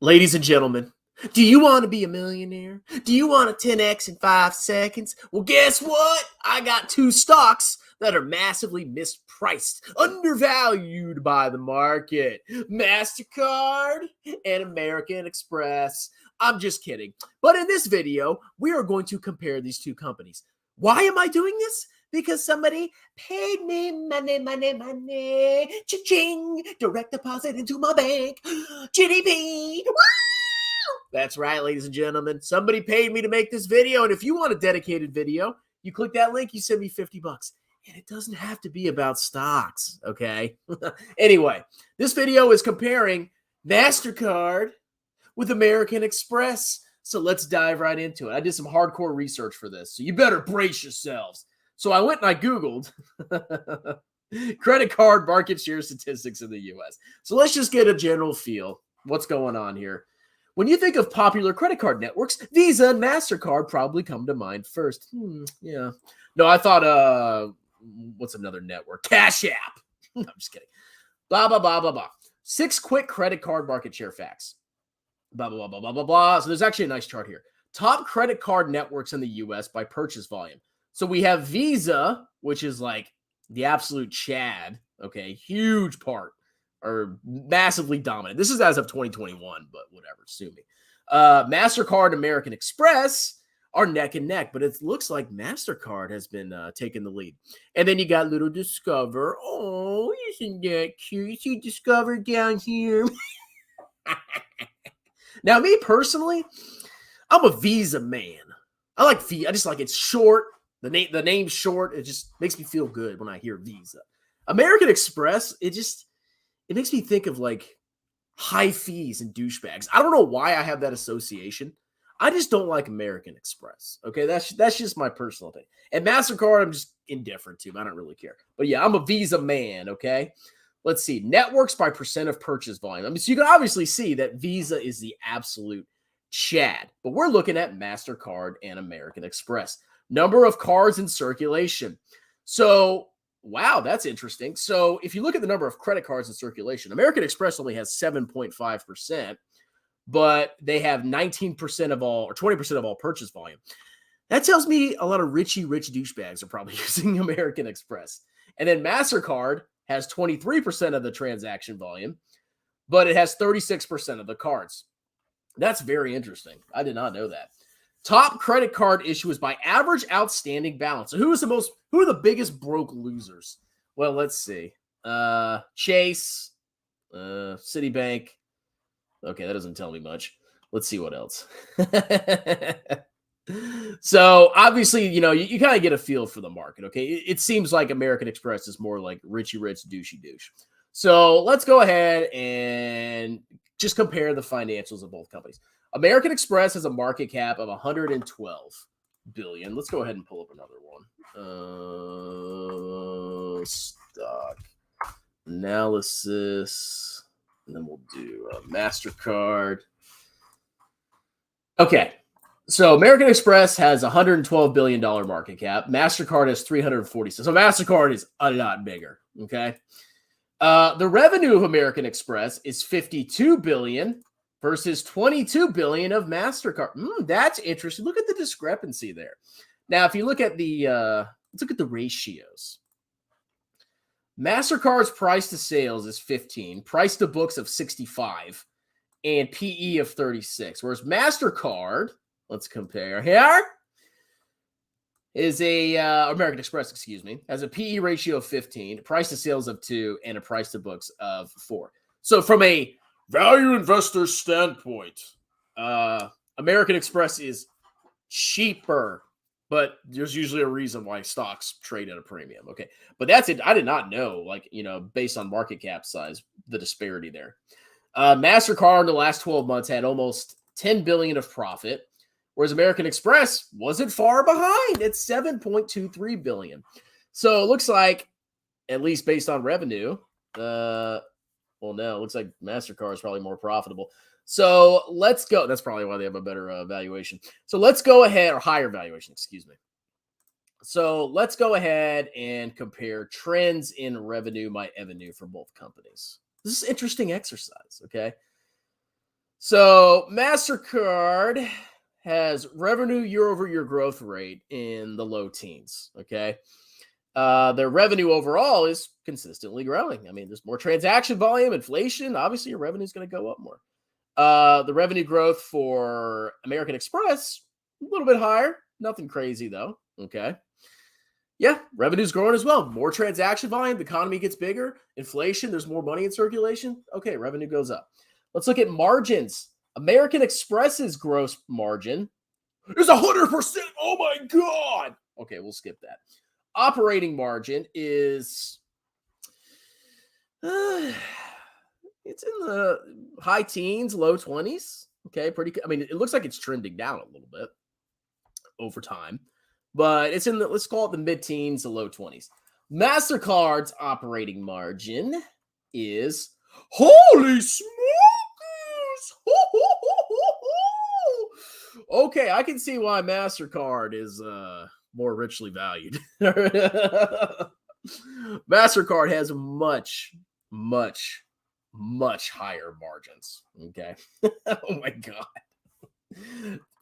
Ladies and gentlemen, do you want to be a millionaire? Do you want a 10x in 5 seconds? Well, guess what? I got 2 stocks that are massively mispriced, undervalued by the market. Mastercard and American Express. I'm just kidding. But in this video, we are going to compare these 2 companies. Why am I doing this? Because somebody paid me money, cha-ching, direct deposit into my bank, GDP. Woo! That's right, ladies and gentlemen. Somebody paid me to make this video, and if you want a dedicated video, you click that link, you send me $50. And it doesn't have to be about stocks, okay? Anyway, this video is comparing Mastercard with American Express. So let's dive right into it. I did some hardcore research for this, so you better brace yourselves. So I went and I Googled credit card market share statistics in the US. So let's just get a general feel. What's going on here? When you think of popular credit card networks, Visa and Mastercard probably come to mind first. Yeah. No, I thought, what's another network? Cash App. I'm just kidding. Blah, blah, blah, blah, blah. 6 quick credit card market share facts. Blah, blah, blah, blah, blah, blah. So there's actually a nice chart here. Top credit card networks in the US by purchase volume. So we have Visa, which is like the absolute Chad, okay, huge part, or massively dominant. This is as of 2021, but whatever, sue me. Mastercard and American Express are neck and neck, but it looks like Mastercard has been taking the lead. And then you got little Discover. Oh, isn't that cute? You see Discover down here. Now, me personally, I'm a Visa man. I like Visa. I just like it's short. The name's short. It just makes me feel good when I hear Visa. American Express, it makes me think of like high fees and douchebags. I don't know why I have that association. I just don't like American Express. Okay, that's just my personal thing. And Mastercard, I'm just indifferent to. I don't really care. But yeah, I'm a Visa man. Okay, let's see networks by percent of purchase volume. I mean, so you can obviously see that Visa is the absolute Chad. But we're looking at Mastercard and American Express. Number of cards in circulation. So, wow, that's interesting. So, if you look at the number of credit cards in circulation, American Express only has 7.5%, but they have 19% of all, or 20% of all purchase volume. That tells me a lot of rich douchebags are probably using American Express. And then Mastercard has 23% of the transaction volume, but it has 36% of the cards. That's very interesting. I did not know that. Top credit card issuers by average outstanding balance. So who are the biggest broke losers? Well, let's see. Chase, Citibank. Okay, that doesn't tell me much. Let's see what else. So obviously, you kind of get a feel for the market. Okay, it seems like American Express is more like rich, douchey douche. So let's go ahead and just compare the financials of both companies. American Express has a market cap of $112 billion. Let's go ahead and pull up another one. Stock analysis. And then we'll do Mastercard. Okay. So American Express has a $112 billion market cap. Mastercard has 346. So Mastercard is a lot bigger. Okay. The revenue of American Express is $52 billion versus $22 billion of Mastercard. That's interesting. Look at the discrepancy there. Now, if you look at let's look at the ratios. Mastercard's price to sales is 15, price to books of 65, and PE of 36. Whereas Mastercard, let's compare here, is American Express, has a PE ratio of 15, price to sales of 2, and a price to books of 4. So from a value investor standpoint, American Express is cheaper, but there's usually a reason why stocks trade at a premium. Okay, but that's it. I did not know, based on market cap size, the disparity there. Mastercard in the last 12 months had almost $10 billion of profit, whereas American Express wasn't far behind. It's $7.23 billion. So it looks like, at least based on revenue, it looks like Mastercard is probably more profitable. So let's go. That's probably why they have a better valuation. So let's go ahead, or higher valuation, So let's go ahead and compare trends in revenue by revenue for both companies. This is an interesting exercise, okay? So Mastercard has revenue year-over-year growth rate in the low teens. Okay. Their revenue overall is consistently growing. I mean, there's more transaction volume, inflation. Obviously, your revenue is going to go up more. The revenue growth for American Express, a little bit higher. Nothing crazy, though. Okay. Yeah, revenue's growing as well. More transaction volume. The economy gets bigger. Inflation, there's more money in circulation. Okay, revenue goes up. Let's look at margins. American Express's gross margin is 100%. Oh, my God. Okay, we'll skip that. Operating margin is it's in the high teens, low 20s. Okay, I mean, it looks like it's trending down a little bit over time, but it's in the, let's call it the mid-teens to low 20s. Mastercard's operating margin is, holy smokes. Okay, I can see why Mastercard is more richly valued. Mastercard has much higher margins. Okay. Oh my God.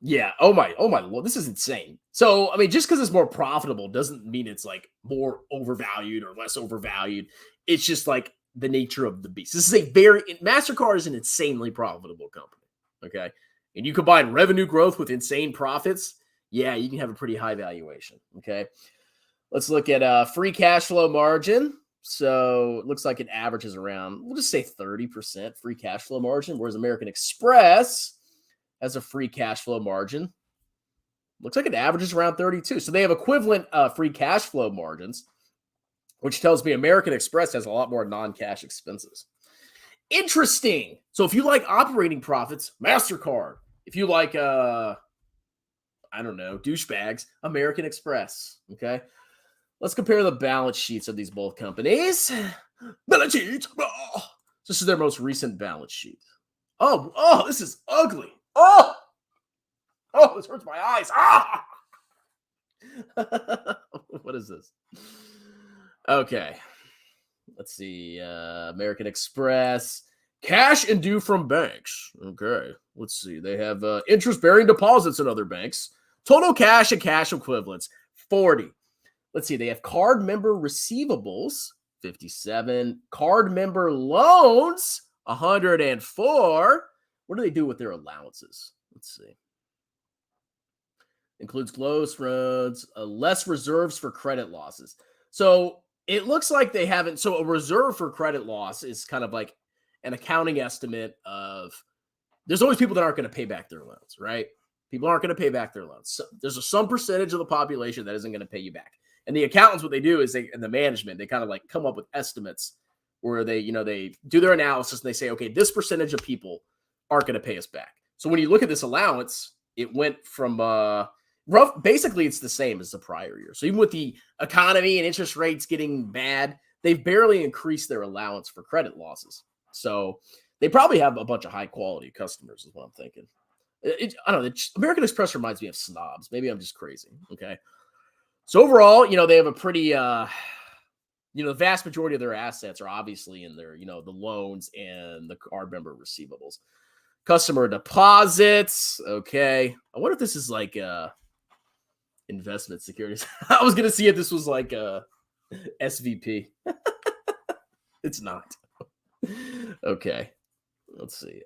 Yeah. Oh my Lord. This is insane. So, I mean, just because it's more profitable doesn't mean it's like more overvalued or less overvalued. It's just like the nature of the beast. This is Mastercard is an insanely profitable company. Okay. And you combine revenue growth with insane profits. Yeah, you can have a pretty high valuation. Okay. Let's look at free cash flow margin. So it looks like it averages around, we'll just say 30% free cash flow margin, whereas American Express has a free cash flow margin. Looks like it averages around 32. So they have equivalent free cash flow margins, which tells me American Express has a lot more non-cash expenses. Interesting. So if you like operating profits, Mastercard. If you like, I don't know, douchebags, American Express. Okay. Let's compare the balance sheets of these both companies. Balance sheet. Oh, this is their most recent balance sheet. Oh, this is ugly. Oh, this hurts my eyes. Ah. What is this? Okay. Let's see. American Express. Cash and due from banks. Okay. Let's see. They have interest-bearing deposits in other banks. Total cash and cash equivalents, 40. Let's see. They have card member receivables, 57. Card member loans, 104. What do they do with their allowances? Let's see. Includes close runs, less reserves for credit losses. So it looks like they haven't. So a reserve for credit loss is kind of like an accounting estimate of, there's always people that aren't going to pay back their loans, right? People aren't going to pay back their loans. So there's some percentage of the population that isn't going to pay you back. And the accountants, what they do is and the management, they kind of like come up with estimates where they do their analysis and they say, okay, this percentage of people aren't going to pay us back. So when you look at this allowance, it went from basically it's the same as the prior year. So even with the economy and interest rates getting bad, they've barely increased their allowance for credit losses. So they probably have a bunch of high quality customers is what I'm thinking. I don't know. American Express reminds me of snobs. Maybe I'm just crazy. Okay. So overall, they have a pretty, the vast majority of their assets are obviously in their, the loans and the card member receivables. Customer deposits. Okay. I wonder if this is like investment securities. I was going to see if this was like SVP. It's not. Okay. Let's see.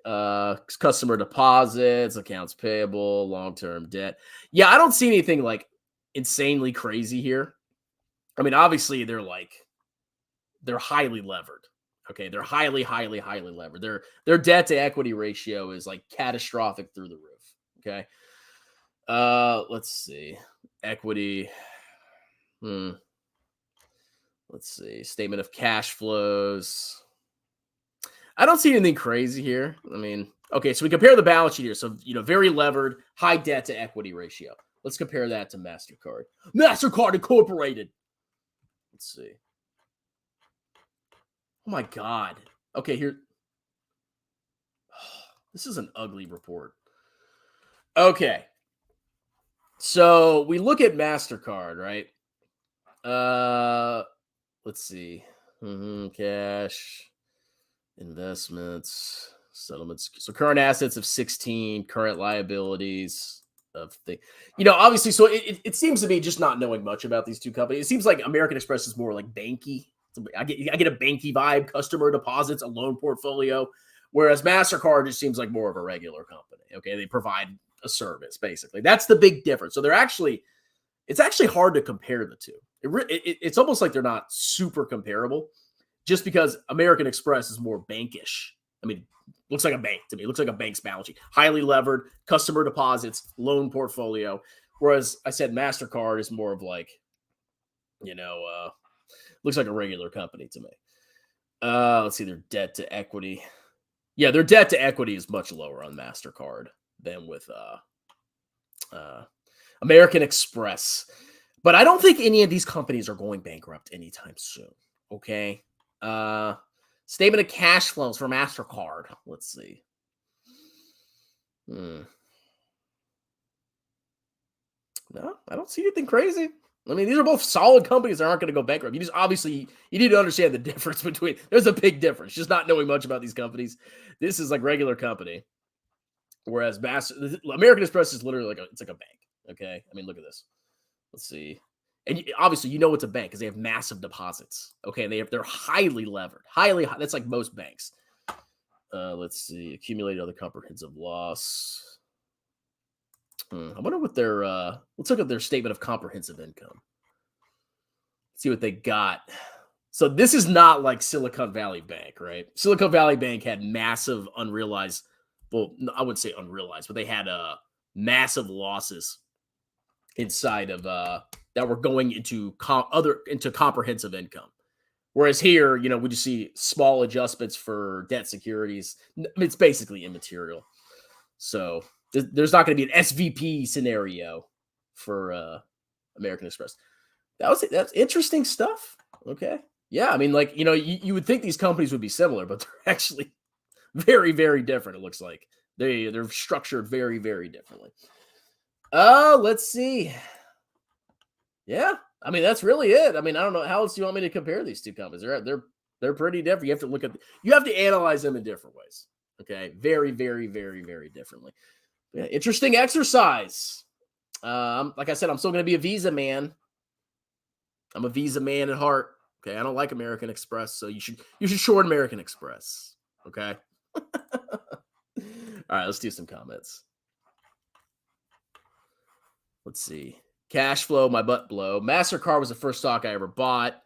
Customer deposits, accounts payable, long-term debt. Yeah, I don't see anything like insanely crazy here. I mean, obviously they're highly levered. Okay, they're highly levered. Their debt to equity ratio is like catastrophic through the roof. Okay. Let's see. Equity. Let's see. Statement of cash flows. I don't see anything crazy here. I mean, okay, so we compare the balance sheet here. So, very levered, high debt to equity ratio. Let's compare that to Mastercard. Mastercard Incorporated. Let's see. Oh my God. Okay, here. This is an ugly report. Okay. So we look at Mastercard, right? Let's see. Cash, investments. Settlements. So current assets of 16, current liabilities of the, obviously. So it seems to me, just not knowing much about these two companies, it seems like American Express is more like banky. I get a banky vibe, customer deposits, a loan portfolio, whereas MasterCard just seems like more of a regular company. Okay, they provide a service, basically. That's the big difference. So it's actually hard to compare the two. It's almost like they're not super comparable, just because American Express is more bankish. I mean, looks like a bank to me. It looks like a bank's balance sheet. Highly levered, customer deposits, loan portfolio. Whereas I said MasterCard is more of like, looks like a regular company to me. Let's see, their debt to equity. Yeah, their debt to equity is much lower on MasterCard than with American Express. But I don't think any of these companies are going bankrupt anytime soon. Okay. Statement of cash flows for MasterCard. Let's see. No, I don't see anything crazy. I mean, these are both solid companies that aren't going to go bankrupt. You need to understand the difference between. There's a big difference. Just not knowing much about these companies. This is like regular company, whereas American Express is literally it's like a bank. Okay, I mean, look at this. Let's see. And obviously, it's a bank because they have massive deposits. Okay, and they're highly levered, that's like most banks. Let's see, accumulated other comprehensive loss. I wonder what their let's look at their statement of comprehensive income. See what they got. So this is not like Silicon Valley Bank, right? Silicon Valley Bank had massive unrealized. Well, I wouldn't say unrealized, but they had massive losses inside of that were going into comprehensive income. Whereas here, we just see small adjustments for debt securities. It's basically immaterial. So there's not going to be an SVP scenario for American Express. That's interesting stuff. Okay. Yeah. I mean, you would think these companies would be similar, but they're actually very, very different. It looks like they're structured very, very differently. Let's see. Yeah, I mean, that's really it. I mean, I don't know how else do you want me to compare these two companies. They're pretty different. You have to analyze them in different ways. Okay, very, very, very, very differently. Yeah, interesting exercise. Like I said, I'm still going to be a Visa man. I'm a Visa man at heart. Okay, I don't like American Express, so you should short American Express. Okay. All right, let's do some comments. Let's see. Cash flow, my butt blow. Mastercard was the first stock I ever bought.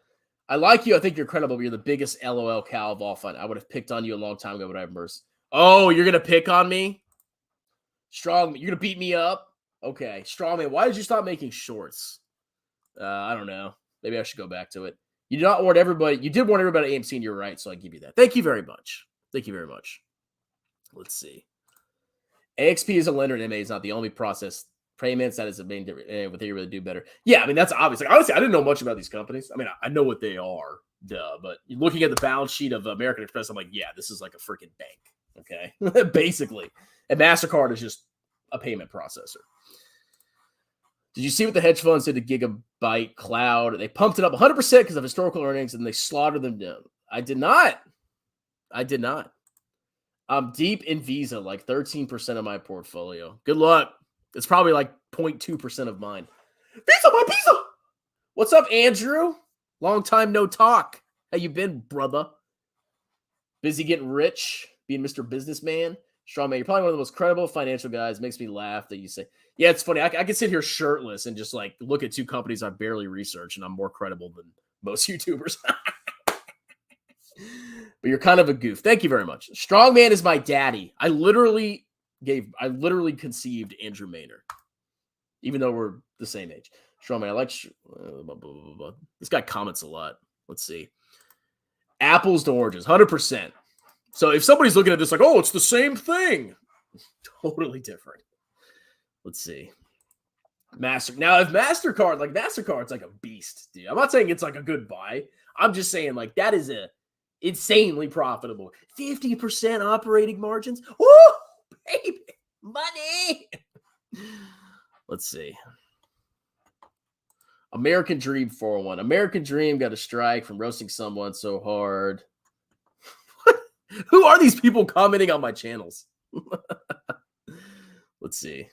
I like you. I think you're credible, but you're the biggest LOL cow of all fun. I would have picked on you a long time ago, but I have mercy. Oh, you're going to pick on me? Strong. You're going to beat me up? Okay. Strongman, why did you stop making shorts? I don't know. Maybe I should go back to it. You did not warn everybody. You did warn everybody at AMC, and you're right, so I give you that. Thank you very much. Thank you very much. Let's see. AXP is a lender, and MA is not the only process. Payments, that is the main difference. What they really do better. Yeah, I mean, that's obvious. Like, honestly, I didn't know much about these companies. I mean, I know what they are, but looking at the balance sheet of American Express, I'm like, yeah, this is like a freaking bank. Okay, basically. And MasterCard is just a payment processor. Did you see what the hedge funds did to Gigabyte Cloud? They pumped it up 100% because of historical earnings, and they slaughtered them down. I did not. I'm deep in Visa, like 13% of my portfolio. Good luck. It's probably like 0.2% of mine. Visa, my Visa! What's up, Andrew? Long time no talk. How you been, brother? Busy getting rich, being Mr. Businessman. Strongman, you're probably one of the most credible financial guys. Makes me laugh that you say, yeah, it's funny. I can sit here shirtless and just like look at two companies I barely research, and I'm more credible than most YouTubers. But you're kind of a goof. Thank you very much. Strongman is my daddy. I literally conceived Andrew Maynard, even though we're the same age. Strongman, I like this guy comments a lot. Let's see. Apples to oranges, 100%. So if somebody's looking at this like, oh, it's the same thing, totally different. Let's see. Now, if Mastercard's like a beast, dude. I'm not saying it's like a good buy. I'm just saying like that is a insanely profitable. 50% operating margins. Woo! Baby, money. Let's see. American Dream 401. American Dream got a strike from roasting someone so hard. Who are these people commenting on my channels? Let's see.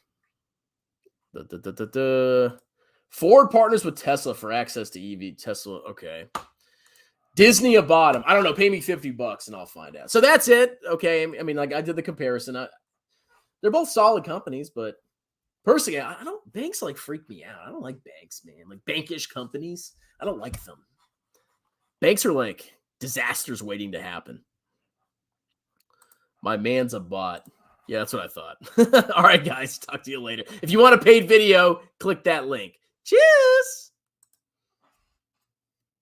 Ford partners with Tesla for access to EV. Tesla, okay. Disney bought them. I don't know. Pay me $50 and I'll find out. So that's it. Okay. I mean, like I did the comparison. They're both solid companies, but personally, I don't. Banks like freak me out. I don't like banks, man. Like bankish companies. I don't like them. Banks are like disasters waiting to happen. My man's a bot. Yeah, that's what I thought. All right, guys. Talk to you later. If you want a paid video, click that link. Cheers.